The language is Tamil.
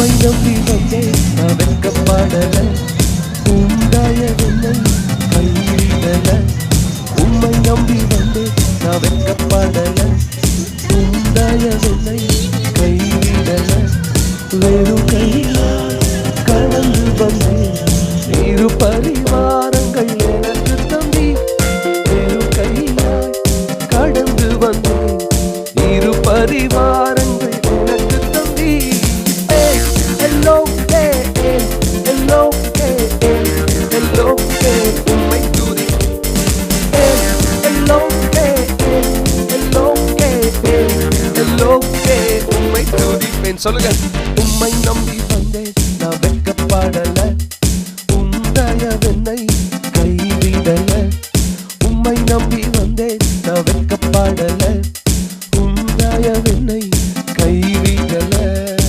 உம்மை நம்பி வந்தேன் நான் வெட்கப்படல உண்டாயதென்னை கைவிடல உம்மை நம்பி வந்தேன் நான் வெட்கப்படல உண்டாயதென்னை கைவிடல வெறும் கையால் கடந்து வந்தேன் இரு பரிவாரங்கள் எனக்கு தம்பி வெறும் கையால் கடந்து வந்தேன் இரு பரிவாரங்கள் எனக்கு தம்பி hello hello hello உம்மை துதி hello hello hello உம்மை துதிப்பேன் சொல்லுங்க உம்மை நம்பி வந்தேன் நான் வெட்கப்படல